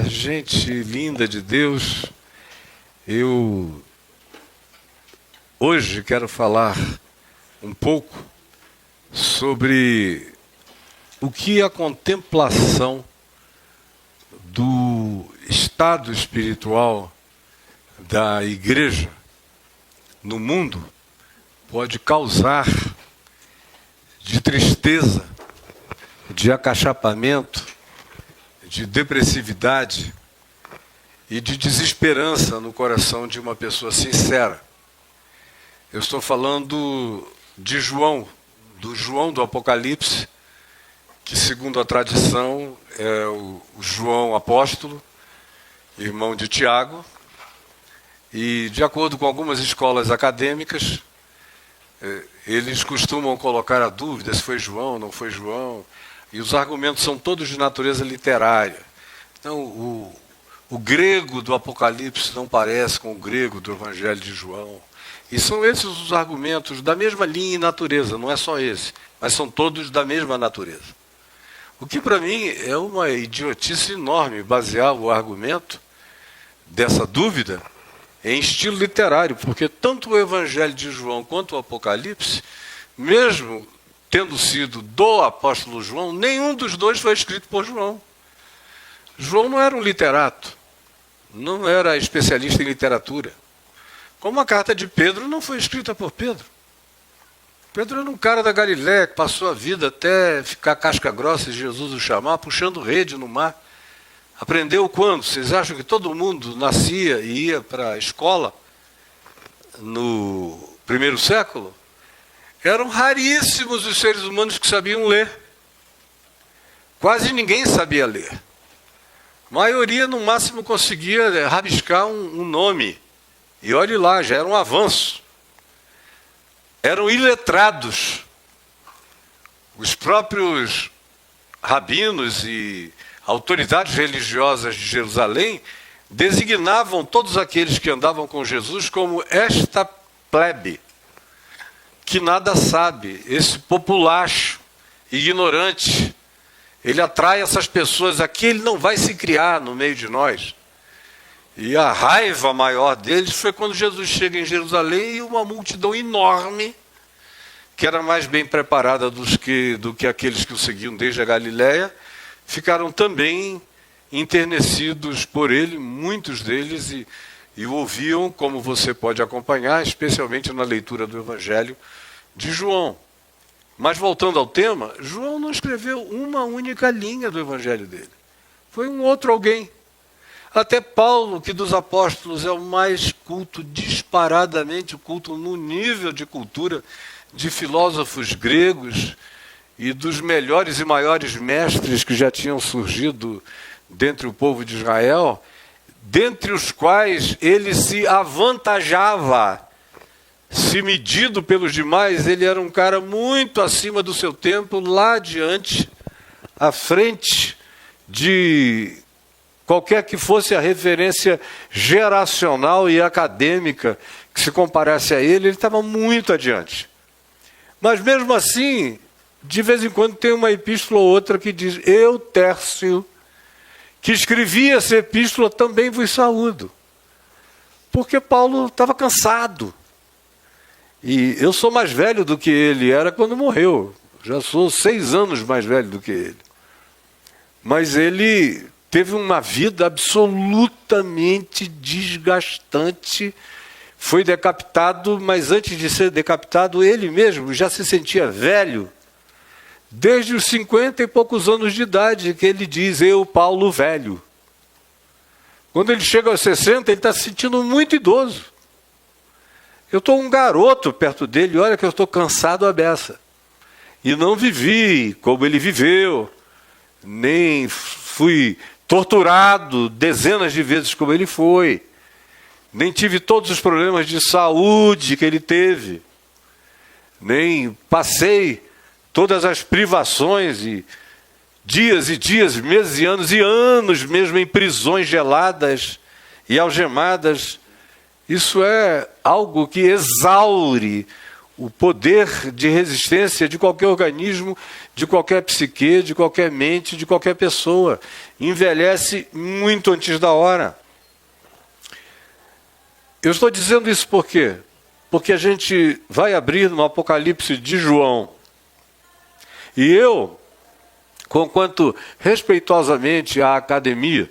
Gente linda de Deus, eu hoje quero falar um pouco sobre o que a contemplação do estado espiritual da igreja no mundo pode causar de tristeza, de acachapamento, de depressividade e de desesperança no coração de uma pessoa sincera. Eu estou falando de João, do João do Apocalipse, que segundo a tradição é o João apóstolo, irmão de Tiago, e de acordo com algumas escolas acadêmicas, eles costumam colocar a dúvida se foi João ou não foi João, e os argumentos são todos de natureza literária. Então, o grego do Apocalipse não parece com o grego do Evangelho de João. E são esses os argumentos da mesma linha e natureza, não é só esse, mas são todos da mesma natureza. O que para mim é uma idiotice enorme basear o argumento dessa dúvida em estilo literário, porque tanto o Evangelho de João quanto o Apocalipse, mesmo tendo sido do apóstolo João, nenhum dos dois foi escrito por João. João não era um literato, não era especialista em literatura. Como a carta de Pedro não foi escrita por Pedro. Pedro era um cara da Galiléia que passou a vida até ficar casca grossa e Jesus o chamar, puxando rede no mar. Aprendeu quando? Vocês acham que todo mundo nascia e ia para a escola no primeiro século? Eram raríssimos os seres humanos que sabiam ler. Quase ninguém sabia ler. A maioria, no máximo, conseguia rabiscar um nome. E olhe lá, já era um avanço. Eram iletrados. Os próprios rabinos e autoridades religiosas de Jerusalém designavam todos aqueles que andavam com Jesus como esta plebe, que nada sabe, esse populacho, ignorante. Ele atrai essas pessoas, aqui ele não vai se criar no meio de nós. E a raiva maior deles foi quando Jesus chega em Jerusalém e uma multidão enorme, que era mais bem preparada do que aqueles que o seguiam desde a Galiléia, ficaram também enternecidos por ele, muitos deles, e o ouviam, como você pode acompanhar, especialmente na leitura do Evangelho de João. Mas voltando ao tema, João não escreveu uma única linha do Evangelho dele. Foi um outro alguém. Até Paulo, que dos apóstolos é o mais culto, disparadamente culto no nível de cultura de filósofos gregos e dos melhores e maiores mestres que já tinham surgido dentre o povo de Israel, dentre os quais ele se avantajava. Se medido pelos demais, ele era um cara muito acima do seu tempo, lá adiante, à frente de qualquer que fosse a referência geracional e acadêmica que se comparasse a ele estava muito adiante. Mas mesmo assim, de vez em quando tem uma epístola ou outra que diz: eu, Tércio, que escrevi essa epístola, também vos saúdo. Porque Paulo estava cansado. E eu sou mais velho do que ele era quando morreu. Já sou 6 anos mais velho do que ele. Mas ele teve uma vida absolutamente desgastante. Foi decapitado, mas antes de ser decapitado, ele mesmo já se sentia velho. Desde os 50 e poucos anos de idade, que ele diz: eu, Paulo, velho. Quando ele chega aos 60, ele está se sentindo muito idoso. Eu estou um garoto perto dele, olha que eu estou cansado à beça. E não vivi como ele viveu, nem fui torturado dezenas de vezes como ele foi, nem tive todos os problemas de saúde que ele teve, nem passei todas as privações e dias, meses e anos mesmo em prisões geladas e algemadas. Isso é algo que exaure o poder de resistência de qualquer organismo, de qualquer psique, de qualquer mente, de qualquer pessoa. Envelhece muito antes da hora. Eu estou dizendo isso por quê? Porque a gente vai abrir no Apocalipse de João. E eu, conquanto respeitosamente à academia,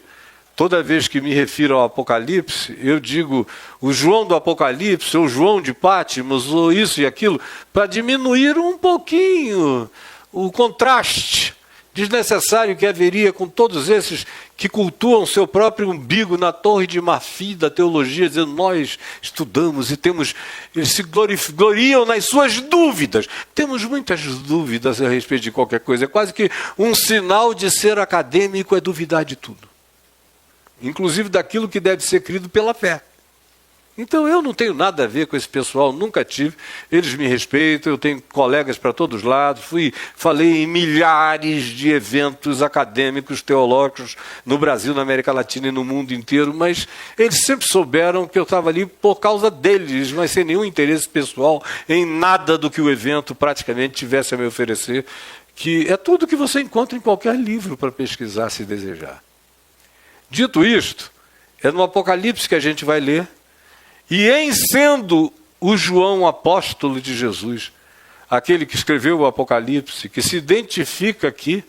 toda vez que me refiro ao Apocalipse, eu digo o João do Apocalipse, ou João de Patmos, ou isso e aquilo, para diminuir um pouquinho o contraste desnecessário que haveria com todos esses que cultuam seu próprio umbigo na torre de marfim da teologia, dizendo, nós estudamos e temos, eles se gloriam nas suas dúvidas. Temos muitas dúvidas a respeito de qualquer coisa. É quase que um sinal de ser acadêmico é duvidar de tudo. Inclusive daquilo que deve ser crido pela fé. Então eu não tenho nada a ver com esse pessoal, nunca tive. Eles me respeitam, eu tenho colegas para todos os lados. Falei em milhares de eventos acadêmicos, teológicos, no Brasil, na América Latina e no mundo inteiro, mas eles sempre souberam que eu estava ali por causa deles, mas sem nenhum interesse pessoal em nada do que o evento praticamente tivesse a me oferecer, que é tudo que você encontra em qualquer livro para pesquisar, se desejar. Dito isto, é no Apocalipse que a gente vai ler, e em sendo o João apóstolo de Jesus, aquele que escreveu o Apocalipse, que se identifica aqui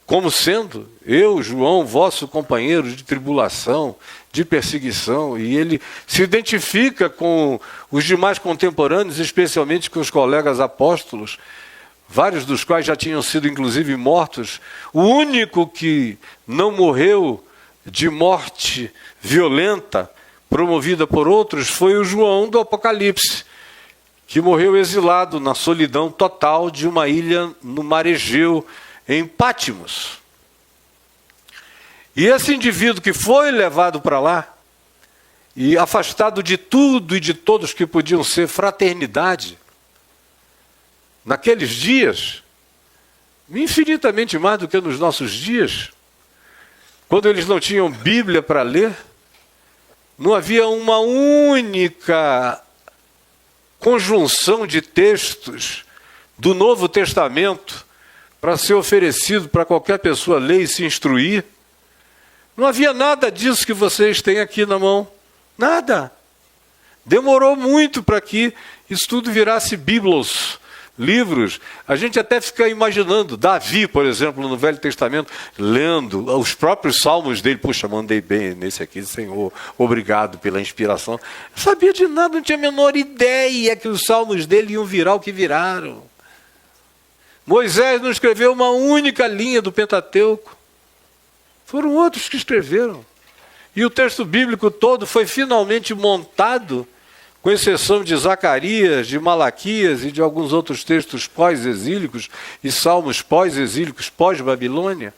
como sendo eu, João, vosso companheiro de tribulação, de perseguição, e ele se identifica com os demais contemporâneos, especialmente com os colegas apóstolos, vários dos quais já tinham sido inclusive mortos. O único que não morreu de morte violenta, promovida por outros, foi o João do Apocalipse, que morreu exilado na solidão total de uma ilha no mar Egeu, em Patmos. E esse indivíduo que foi levado para lá, e afastado de tudo e de todos que podiam ser fraternidade, naqueles dias, infinitamente mais do que nos nossos dias, quando eles não tinham Bíblia para ler, não havia uma única conjunção de textos do Novo Testamento para ser oferecido para qualquer pessoa ler e se instruir. Não havia nada disso que vocês têm aqui na mão. Nada. Demorou muito para que isso tudo virasse biblos, livros. A gente até fica imaginando Davi, por exemplo, no Velho Testamento, lendo os próprios salmos dele. Puxa, mandei bem nesse aqui, Senhor, obrigado pela inspiração. Não sabia de nada, não tinha a menor ideia que os salmos dele iam virar o que viraram. Moisés não escreveu uma única linha do Pentateuco. Foram outros que escreveram. E o texto bíblico todo foi finalmente montado, com exceção de Zacarias, de Malaquias e de alguns outros textos pós-exílicos e salmos pós-exílicos, pós-Babilônia,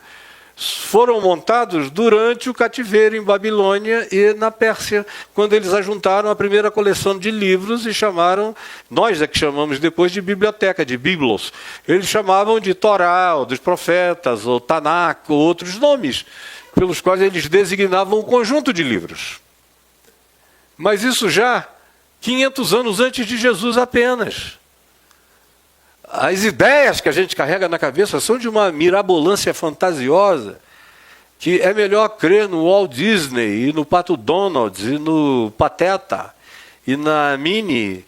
foram montados durante o cativeiro em Babilônia e na Pérsia, quando eles ajuntaram a primeira coleção de livros e chamaram, nós é que chamamos depois de biblioteca, de biblos. Eles chamavam de Torá, ou dos profetas, ou Tanakh, ou outros nomes, pelos quais eles designavam um conjunto de livros. Mas isso já 500 anos antes de Jesus apenas. As ideias que a gente carrega na cabeça são de uma mirabolância fantasiosa, que é melhor crer no Walt Disney, e no Pato Donald, e no Pateta, e na Minnie,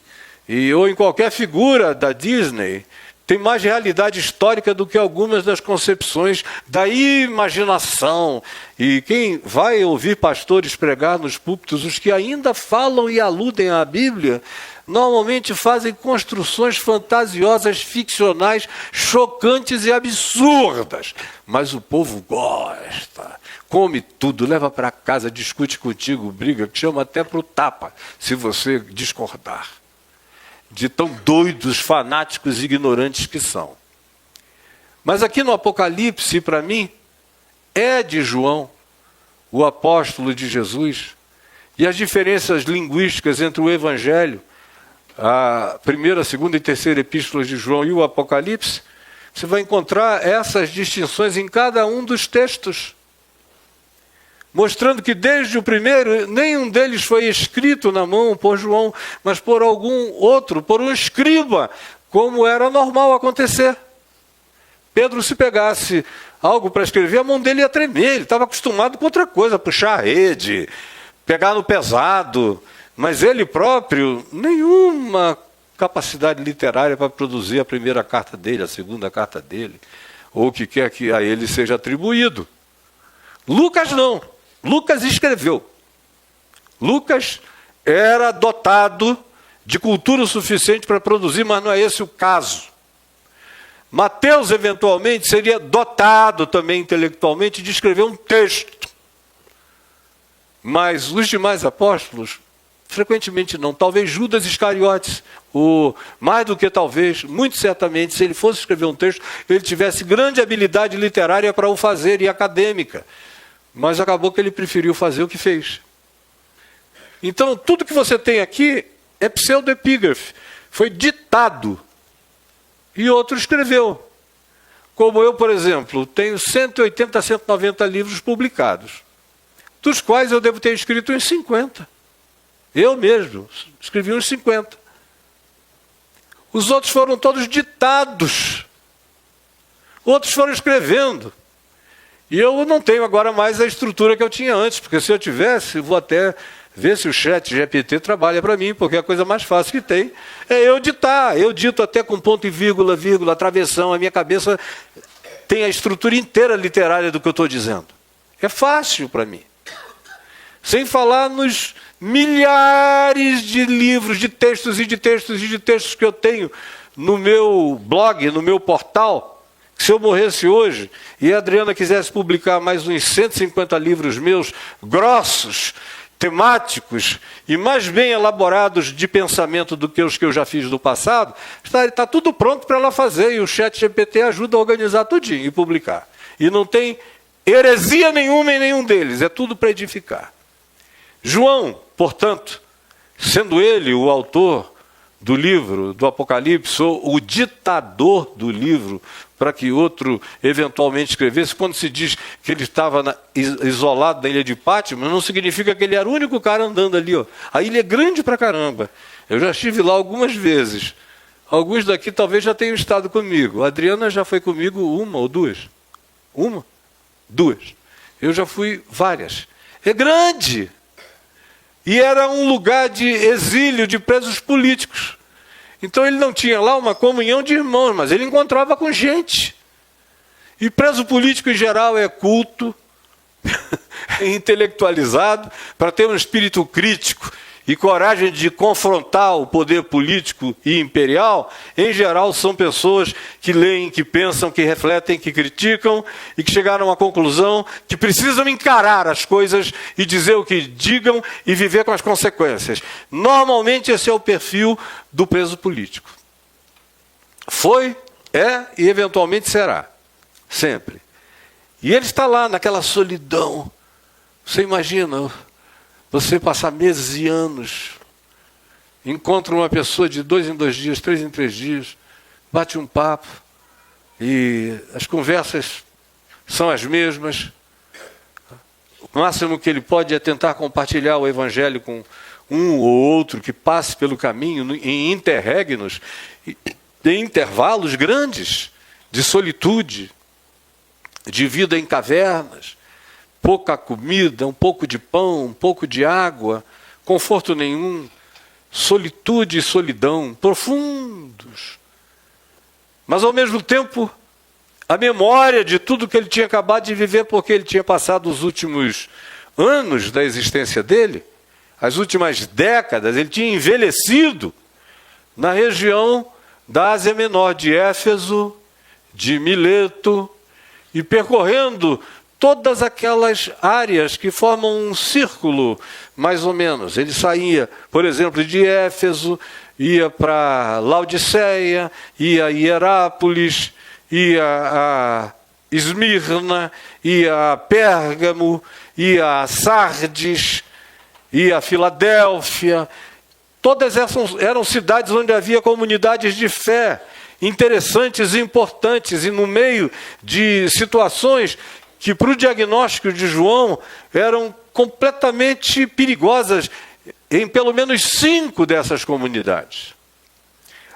ou em qualquer figura da Disney. Tem mais realidade histórica do que algumas das concepções da imaginação. E quem vai ouvir pastores pregar nos púlpitos, os que ainda falam e aludem à Bíblia, normalmente fazem construções fantasiosas, ficcionais, chocantes e absurdas. Mas o povo gosta, come tudo, leva para casa, discute contigo, briga, te chama até para o tapa, se você discordar. De tão doidos, fanáticos e ignorantes que são. Mas aqui no Apocalipse, para mim, é de João, o apóstolo de Jesus, e as diferenças linguísticas entre o Evangelho, a primeira, segunda e terceira epístolas de João e o Apocalipse, você vai encontrar essas distinções em cada um dos textos. mostrando que desde o primeiro, nenhum deles foi escrito na mão por João, mas por algum outro, por um escriba, como era normal acontecer. Pedro, se pegasse algo para escrever, a mão dele ia tremer, ele estava acostumado com outra coisa, puxar a rede, pegar no pesado, mas ele próprio, nenhuma capacidade literária para produzir a primeira carta dele, a segunda carta dele, ou o que quer que a ele seja atribuído. Lucas não. Lucas escreveu. Lucas era dotado de cultura o suficiente para produzir, mas não é esse o caso. Mateus, eventualmente, seria dotado também intelectualmente de escrever um texto. Mas os demais apóstolos, frequentemente não. Talvez Judas Iscariotes, mais do que talvez, muito certamente, se ele fosse escrever um texto, ele tivesse grande habilidade literária para o fazer e acadêmica. Mas acabou que ele preferiu fazer o que fez. Então, tudo que você tem aqui é pseudoepígrafe. Foi ditado. E outro escreveu. Como eu, por exemplo, tenho 180 a 190 livros publicados, dos quais eu devo ter escrito uns 50. Eu mesmo escrevi uns 50. Os outros foram todos ditados. Outros foram escrevendo. E eu não tenho agora mais a estrutura que eu tinha antes, porque se eu tivesse, vou até ver se o ChatGPT trabalha para mim, porque a coisa mais fácil que tem é eu ditar. Eu dito até com ponto e vírgula, travessão, a minha cabeça tem a estrutura inteira literária do que eu estou dizendo. É fácil para mim. Sem falar nos milhares de livros, de textos e de textos e de textos que eu tenho no meu blog, no meu portal. Se eu morresse hoje e a Adriana quisesse publicar mais uns 150 livros meus, grossos, temáticos e mais bem elaborados de pensamento do que os que eu já fiz no passado, está tudo pronto para ela fazer, e o ChatGPT ajuda a organizar tudinho e publicar. E não tem heresia nenhuma em nenhum deles, é tudo para edificar. João, portanto, sendo ele o autor do livro do Apocalipse, ou o ditador do livro, para que outro eventualmente escrevesse, quando se diz que ele estava isolado na ilha de Pátmos, não significa que ele era o único cara andando ali. Ó. A ilha é grande pra caramba. Eu já estive lá algumas vezes. Alguns daqui talvez já tenham estado comigo. A Adriana já foi comigo uma ou duas. Uma? Duas. Eu já fui várias. É grande. E era um lugar de exílio de presos políticos. Então ele não tinha lá uma comunhão de irmãos, mas ele encontrava com gente. E preso político em geral é culto, é intelectualizado, para ter um espírito crítico e coragem de confrontar o poder político e imperial. Em geral são pessoas que leem, que pensam, que refletem, que criticam e que chegaram à conclusão que precisam encarar as coisas e dizer o que digam e viver com as consequências. Normalmente esse é o perfil do preso político. Foi, é e eventualmente será. Sempre. E ele está lá naquela solidão. Você imagina, você passar meses e anos, encontra uma pessoa de 2 em 2 dias, 3 em 3 dias, bate um papo, e as conversas são as mesmas. O máximo que ele pode é tentar compartilhar o evangelho com um ou outro que passe pelo caminho, em interregnos, em intervalos grandes de solitude, de vida em cavernas, pouca comida, um pouco de pão, um pouco de água, conforto nenhum, solitude e solidão profundos. Mas ao mesmo tempo, a memória de tudo que ele tinha acabado de viver, porque ele tinha passado os últimos anos da existência dele, as últimas décadas, ele tinha envelhecido na região da Ásia Menor, de Éfeso, de Mileto, e percorrendo todas aquelas áreas que formam um círculo, mais ou menos. Ele saía, por exemplo, de Éfeso, ia para Laodiceia, ia a Hierápolis, ia a Esmirna, ia a Pérgamo, ia a Sardes, ia a Filadélfia. Todas essas eram cidades onde havia comunidades de fé, interessantes e importantes, e no meio de situações que para o diagnóstico de João eram completamente perigosas em pelo menos 5 dessas comunidades.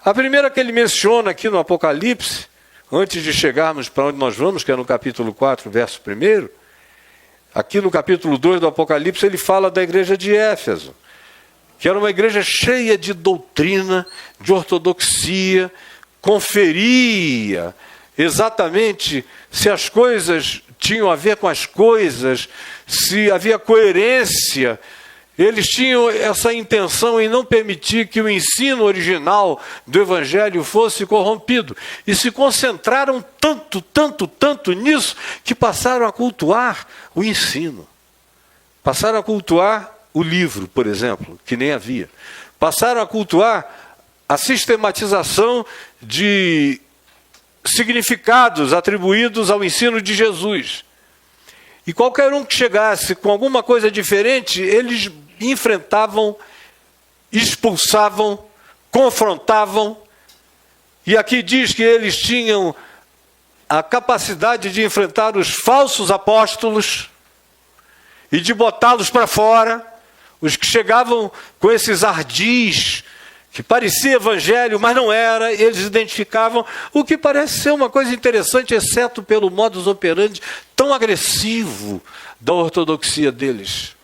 A primeira que ele menciona aqui no Apocalipse, antes de chegarmos para onde nós vamos, que é no capítulo 4, verso 1, aqui no capítulo 2 do Apocalipse ele fala da igreja de Éfeso, que era uma igreja cheia de doutrina, de ortodoxia, conferia exatamente se as coisas tinham a ver com as coisas, se havia coerência. Eles tinham essa intenção em não permitir que o ensino original do Evangelho fosse corrompido. E se concentraram tanto nisso, que passaram a cultuar o ensino. Passaram a cultuar o livro, por exemplo, que nem havia. Passaram a cultuar a sistematização de significados atribuídos ao ensino de Jesus. E qualquer um que chegasse com alguma coisa diferente, eles enfrentavam, expulsavam, confrontavam. E aqui diz que eles tinham a capacidade de enfrentar os falsos apóstolos e de botá-los para fora, os que chegavam com esses ardis, que parecia evangelho, mas não era, eles identificavam, o que parece ser uma coisa interessante, exceto pelo modus operandi tão agressivo da ortodoxia deles.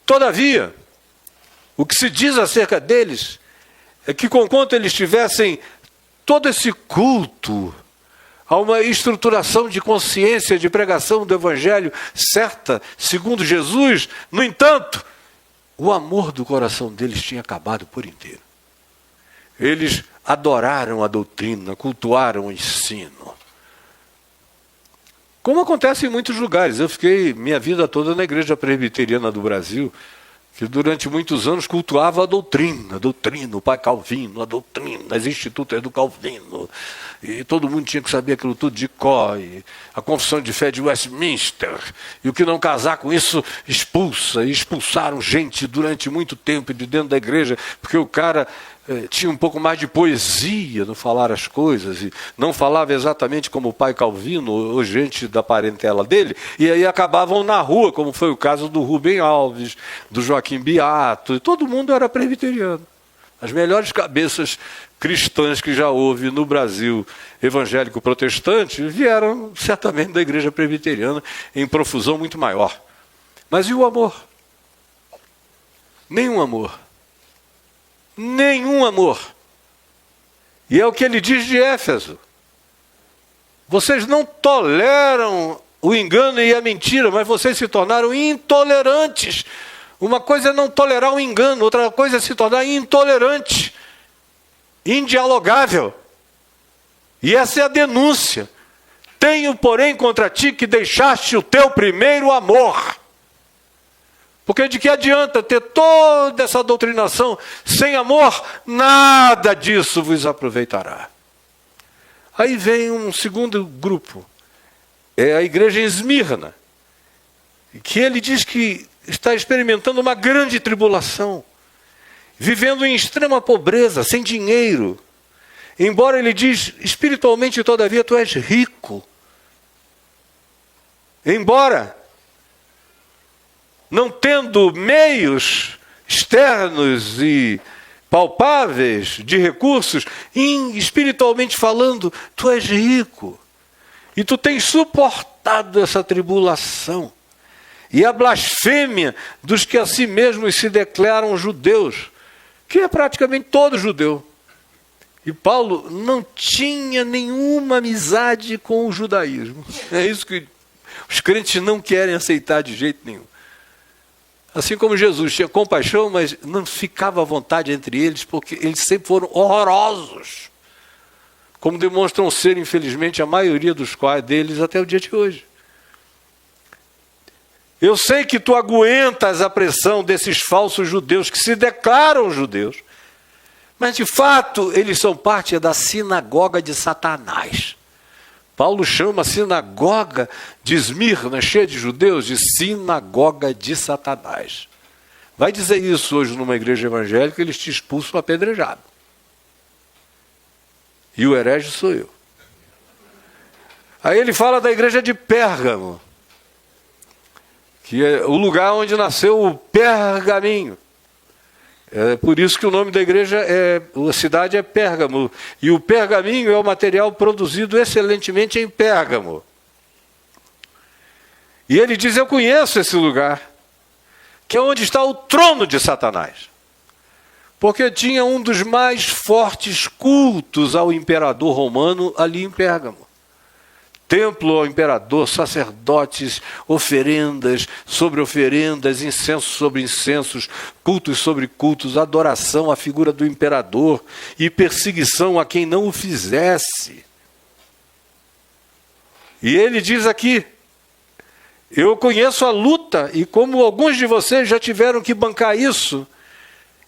Todavia, o que se diz acerca deles é que, conquanto eles tivessem todo esse culto a uma estruturação de consciência, de pregação do evangelho certa, segundo Jesus, no entanto, o amor do coração deles tinha acabado por inteiro. Eles adoraram a doutrina, cultuaram o ensino. Como acontece em muitos lugares. Eu fiquei minha vida toda na Igreja Presbiteriana do Brasil, que durante muitos anos cultuava a doutrina, o pai Calvino, a doutrina, as institutas do Calvino. E todo mundo tinha que saber aquilo tudo de cor, e a confissão de fé de Westminster. E o que não casar com isso expulsa. E expulsaram gente durante muito tempo de dentro da igreja, porque o cara tinha um pouco mais de poesia no falar as coisas, e não falava exatamente como o pai Calvino, ou gente da parentela dele, e aí acabavam na rua, como foi o caso do Rubem Alves, do Joaquim Beato, e todo mundo era presbiteriano. As melhores cabeças cristãs que já houve no Brasil evangélico protestante vieram certamente da igreja presbiteriana em profusão muito maior. Mas e o amor? Nenhum amor. Nenhum amor. E é o que ele diz de Éfeso. Vocês não toleram o engano e a mentira, mas vocês se tornaram intolerantes. Uma coisa é não tolerar o engano, outra coisa é se tornar intolerante, indialogável. E essa é a denúncia. Tenho, porém, contra ti que deixaste o teu primeiro amor. Porque de que adianta ter toda essa doutrinação sem amor? Nada disso vos aproveitará. Aí vem um segundo grupo. É a igreja em Esmirna, que ele diz que está experimentando uma grande tribulação, vivendo em extrema pobreza, sem dinheiro. Embora ele diz, espiritualmente, todavia, tu és rico. Embora não tendo meios externos e palpáveis de recursos, espiritualmente falando, tu és rico. E tu tens suportado essa tribulação. E a blasfêmia dos que a si mesmos se declaram judeus, que é praticamente todo judeu. E Paulo não tinha nenhuma amizade com o judaísmo. É isso que os crentes não querem aceitar de jeito nenhum. Assim como Jesus tinha compaixão, mas não ficava à vontade entre eles, porque eles sempre foram horrorosos, como demonstram ser, infelizmente, a maioria dos quais deles até o dia de hoje. Eu sei que tu aguentas a pressão desses falsos judeus que se declaram judeus, mas de fato eles são parte da sinagoga de Satanás. Paulo chama a sinagoga de Esmirna, cheia de judeus, de sinagoga de Satanás. Vai dizer isso hoje numa igreja evangélica, eles te expulsam apedrejado. E o herege sou eu. Aí ele fala da igreja de Pérgamo, que é o lugar onde nasceu o pergaminho. É por isso que o nome da igreja a cidade é Pérgamo. E o pergaminho é o material produzido excelentemente em Pérgamo. E ele diz, eu conheço esse lugar, que é onde está o trono de Satanás. Porque tinha um dos mais fortes cultos ao imperador romano ali em Pérgamo. Templo ao imperador, sacerdotes, oferendas sobre oferendas, incensos sobre incensos, cultos sobre cultos, adoração à figura do imperador e perseguição a quem não o fizesse. E ele diz aqui, eu conheço a luta e como alguns de vocês já tiveram que bancar isso,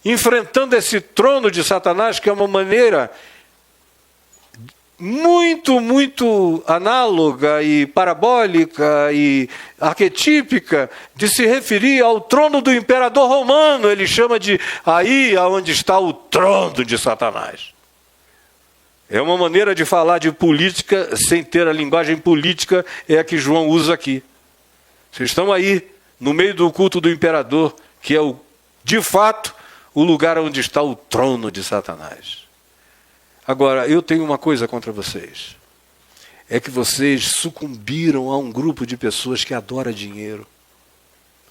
enfrentando esse trono de Satanás, que é uma maneira muito análoga e parabólica e arquetípica de se referir ao trono do imperador romano. Ele chama de aí aonde está o trono de Satanás. É uma maneira de falar de política sem ter a linguagem política, é a que João usa aqui. Vocês estão aí no meio do culto do imperador, que é de fato o lugar onde está o trono de Satanás. Agora, eu tenho uma coisa contra vocês. É que vocês sucumbiram a um grupo de pessoas que adora dinheiro.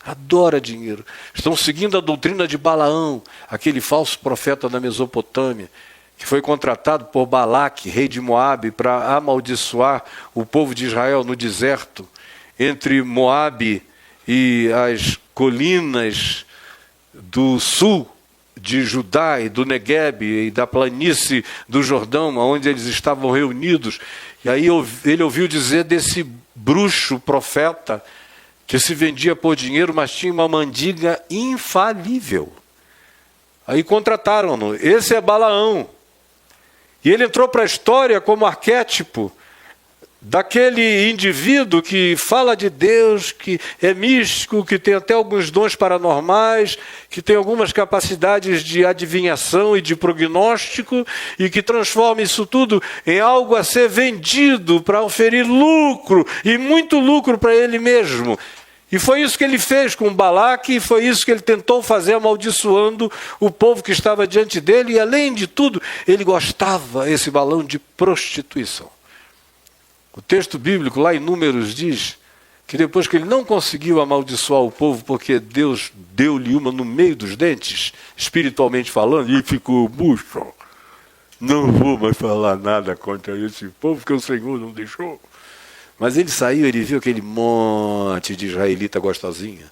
Adora dinheiro. Estão seguindo a doutrina de Balaão, aquele falso profeta da Mesopotâmia, que foi contratado por Balaque, rei de Moabe, para amaldiçoar o povo de Israel no deserto, entre Moabe e as colinas do sul de Judá e do Neguebe e da planície do Jordão, onde eles estavam reunidos. E aí ele ouviu dizer desse bruxo profeta que se vendia por dinheiro, mas tinha uma mandiga infalível. Aí contrataram-no. Esse é Balaão. E ele entrou para a história como arquétipo daquele indivíduo que fala de Deus, que é místico, que tem até alguns dons paranormais, que tem algumas capacidades de adivinhação e de prognóstico, e que transforma isso tudo em algo a ser vendido para oferir lucro, e muito lucro para ele mesmo. E foi isso que ele fez com Balaque, e foi isso que ele tentou fazer amaldiçoando o povo que estava diante dele, e além de tudo, ele gostava, esse Balaão, de prostituição. O texto bíblico lá em Números diz que depois que ele não conseguiu amaldiçoar o povo porque Deus deu-lhe uma no meio dos dentes, espiritualmente falando, e ficou bucho, não vou mais falar nada contra esse povo que o Senhor não deixou. Mas ele saiu, ele viu aquele monte de israelita gostosinha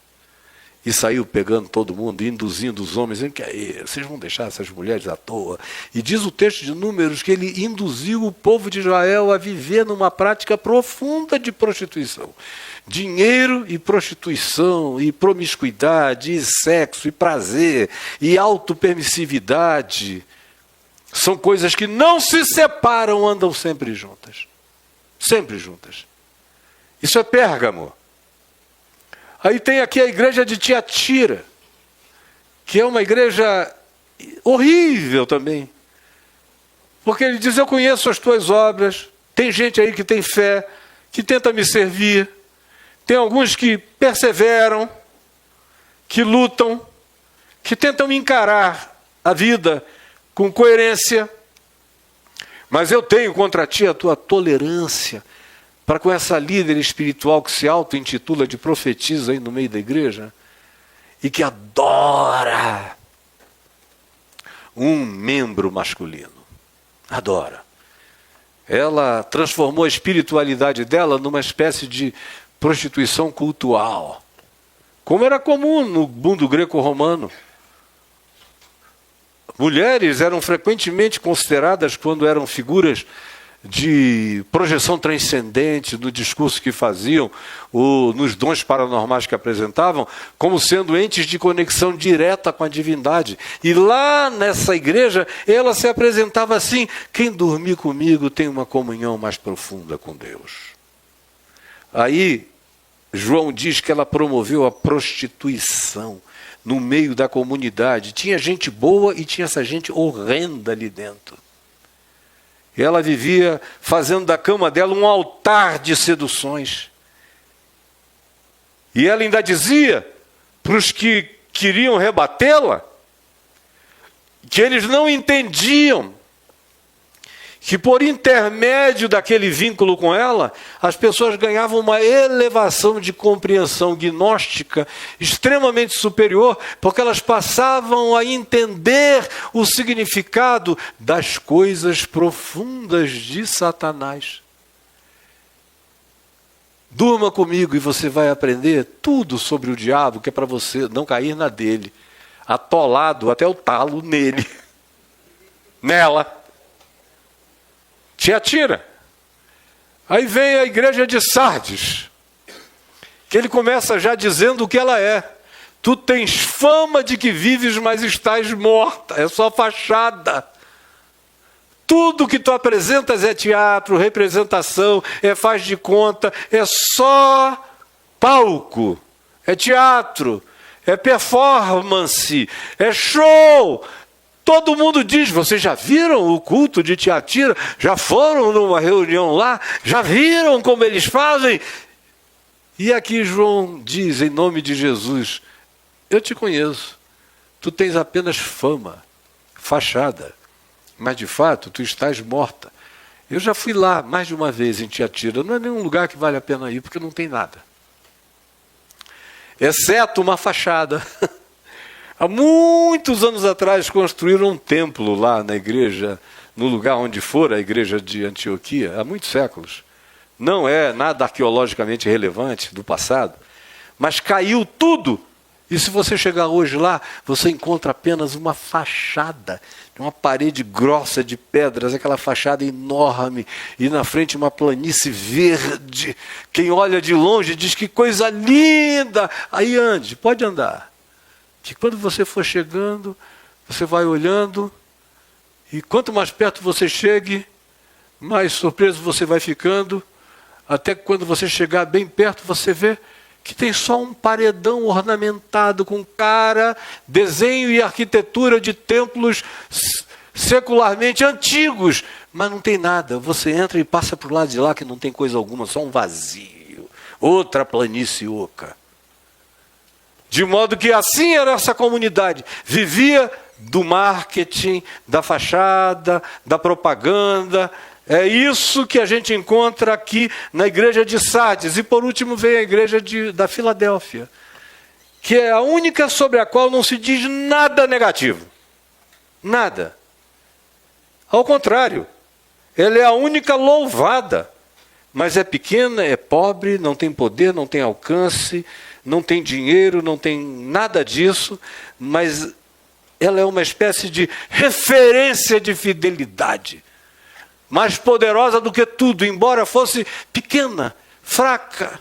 e saiu pegando todo mundo, induzindo os homens, dizendo que vocês vão deixar essas mulheres à toa. E diz o texto de Números que ele induziu o povo de Israel a viver numa prática profunda de prostituição. Dinheiro e prostituição, e promiscuidade, e sexo, e prazer, e autopermissividade. São coisas que não se separam, andam sempre juntas. Sempre juntas. Isso é Pérgamo. Aí tem aqui a igreja de Tiatira, que é uma igreja horrível também. Porque ele diz, eu conheço as tuas obras, tem gente aí que tem fé, que tenta me servir, tem alguns que perseveram, que lutam, que tentam encarar a vida com coerência, mas eu tenho contra ti a tua tolerância para com essa líder espiritual que se auto-intitula de profetisa aí no meio da igreja e que adora um membro masculino. Adora. Ela transformou a espiritualidade dela numa espécie de prostituição cultual, como era comum no mundo greco-romano. Mulheres eram frequentemente consideradas, quando eram figuras de projeção transcendente no discurso que faziam, ou nos dons paranormais que apresentavam, como sendo entes de conexão direta com a divindade. E lá nessa igreja, ela se apresentava assim: quem dormir comigo tem uma comunhão mais profunda com Deus. Aí, João diz que ela promoveu a prostituição no meio da comunidade. Tinha gente boa e tinha essa gente horrenda ali dentro. Ela vivia fazendo da cama dela um altar de seduções. E ela ainda dizia para os que queriam rebatê-la que eles não entendiam que por intermédio daquele vínculo com ela, as pessoas ganhavam uma elevação de compreensão gnóstica extremamente superior, porque elas passavam a entender o significado das coisas profundas de Satanás. Durma comigo e você vai aprender tudo sobre o diabo, que é para você não cair na dele, atolado até o talo nele, nela. Tiatira. Aí vem a igreja de Sardes, que ele começa já dizendo o que ela é. Tu tens fama de que vives, mas estás morta. É só fachada. Tudo que tu apresentas é teatro, representação, é faz de conta, é só palco, é teatro, é performance, é show. Todo mundo diz, vocês já viram o culto de Tiatira? Já foram numa reunião lá? Já viram como eles fazem? E aqui João diz, em nome de Jesus, eu te conheço, tu tens apenas fama, fachada, mas de fato tu estás morta. Eu já fui lá mais de uma vez em Tiatira, não é nenhum lugar que vale a pena ir, porque não tem nada. Exceto uma fachada. Há muitos anos atrás construíram um templo lá na igreja, no lugar onde for a igreja de Antioquia, há muitos séculos. Não é nada arqueologicamente relevante do passado, mas caiu tudo. E se você chegar hoje lá, você encontra apenas uma fachada, uma parede grossa de pedras, aquela fachada enorme, e na frente uma planície verde. Quem olha de longe diz que coisa linda. Aí ande, pode andar. Que quando você for chegando, você vai olhando, e quanto mais perto você chegue, mais surpreso você vai ficando, até que quando você chegar bem perto, você vê que tem só um paredão ornamentado com cara, desenho e arquitetura de templos secularmente antigos, mas não tem nada. Você entra e passa para o lado de lá que não tem coisa alguma, só um vazio, outra planície oca. De modo que assim era essa comunidade, vivia do marketing, da fachada, da propaganda. É isso que a gente encontra aqui na igreja de Sardes. E por último vem a igreja da Filadélfia, que é a única sobre a qual não se diz nada negativo. Nada. Ao contrário, ela é a única louvada, mas é pequena, é pobre, não tem poder, não tem alcance, não tem dinheiro, não tem nada disso, mas ela é uma espécie de referência de fidelidade, mais poderosa do que tudo, embora fosse pequena, fraca,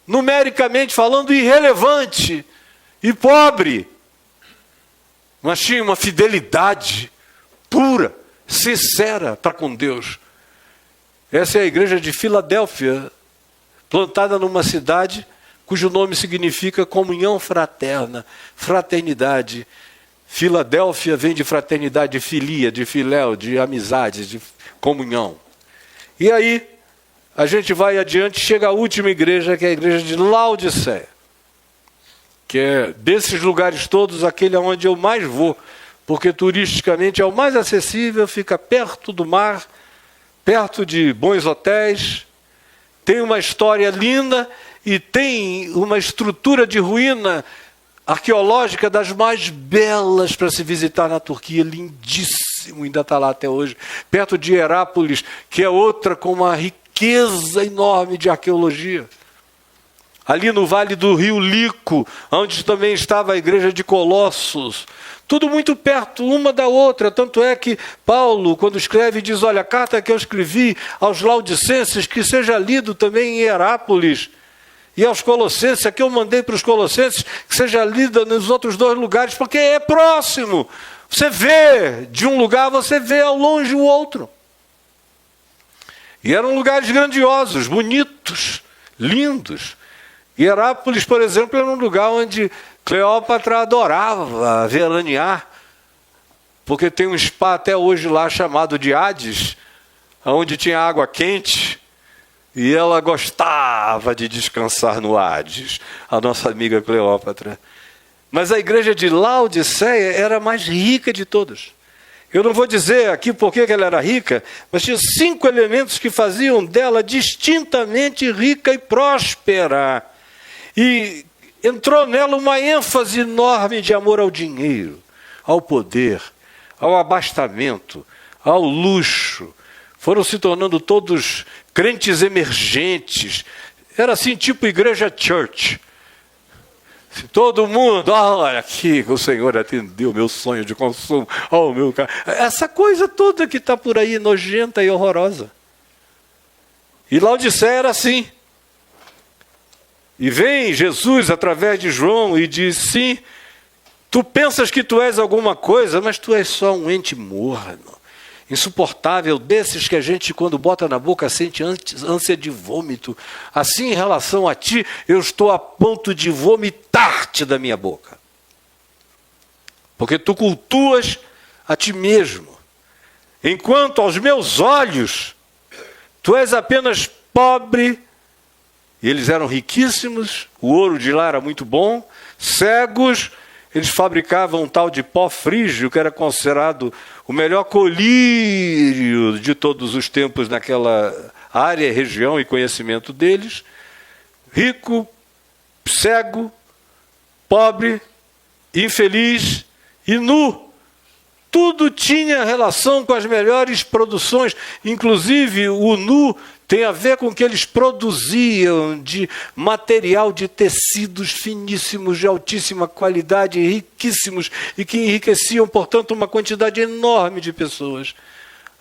numericamente falando irrelevante e pobre, mas tinha uma fidelidade pura, sincera para com Deus. Essa é a igreja de Filadélfia, plantada numa cidade cujo nome significa comunhão fraterna, fraternidade. Filadélfia vem de fraternidade, de filia, de filéu, de amizade, de comunhão. E aí, a gente vai adiante, chega a última igreja, que é a igreja de Laodiceia, que é desses lugares todos aquele onde eu mais vou, porque turisticamente é o mais acessível, fica perto do mar, perto de bons hotéis, tem uma história linda e tem uma estrutura de ruína arqueológica das mais belas para se visitar na Turquia, lindíssimo, ainda está lá até hoje, perto de Herápolis, que é outra com uma riqueza enorme de arqueologia. Ali no vale do rio Lico, onde também estava a igreja de Colossos, tudo muito perto uma da outra, tanto é que Paulo, quando escreve, diz, olha, a carta que eu escrevi aos Laodicenses, que seja lido também em Herápolis, e aos Colossenses, a que eu mandei para os Colossenses, que seja lida nos outros dois lugares, porque é próximo. Você vê de um lugar, você vê ao longe o outro. E eram lugares grandiosos, bonitos, lindos. E Herápolis, por exemplo, era um lugar onde Cleópatra adorava veranear, porque tem um spa até hoje lá chamado de Hades, onde tinha água quente, e ela gostava de descansar no Hades, a nossa amiga Cleópatra. Mas a igreja de Laodiceia era a mais rica de todas. Eu não vou dizer aqui por que ela era rica, mas tinha 5 elementos que faziam dela distintamente rica e próspera. E entrou nela uma ênfase enorme de amor ao dinheiro, ao poder, ao abastamento, ao luxo. Foram se tornando todos crentes emergentes. Era assim, tipo igreja church. Todo mundo, olha aqui, o Senhor atendeu meu sonho de consumo. Oh, meu cara. Essa coisa toda que está por aí, nojenta e horrorosa. E Laodiceia era assim. E vem Jesus através de João e diz, sim, tu pensas que tu és alguma coisa, mas tu és só um ente morno, insuportável, desses que a gente, quando bota na boca, sente ânsia de vômito. Assim, em relação a ti, eu estou a ponto de vomitar-te da minha boca. Porque tu cultuas a ti mesmo. Enquanto aos meus olhos, tu és apenas pobre. E eles eram riquíssimos, o ouro de lá era muito bom, cegos. Eles fabricavam um tal de pó frígio, que era considerado o melhor colírio de todos os tempos naquela área, região e conhecimento deles. Rico, cego, pobre, infeliz e nu. Tudo tinha relação com as melhores produções, inclusive o nu tem a ver com o que eles produziam de material de tecidos finíssimos, de altíssima qualidade, riquíssimos, e que enriqueciam, portanto, uma quantidade enorme de pessoas.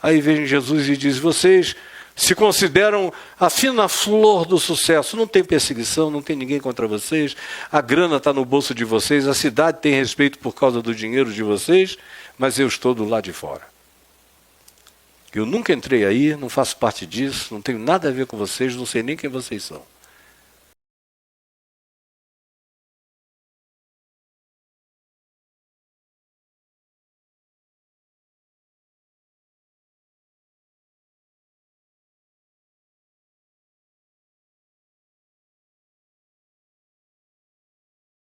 Aí vem Jesus e diz, vocês se consideram a fina flor do sucesso, não tem perseguição, não tem ninguém contra vocês, a grana está no bolso de vocês, a cidade tem respeito por causa do dinheiro de vocês, mas eu estou do lado de fora. Eu nunca entrei aí, não faço parte disso, não tenho nada a ver com vocês, não sei nem quem vocês são.